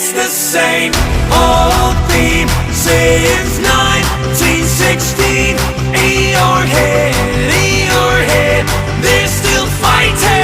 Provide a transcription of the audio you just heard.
It's the same old theme since 1916. In your head, they're still fighting.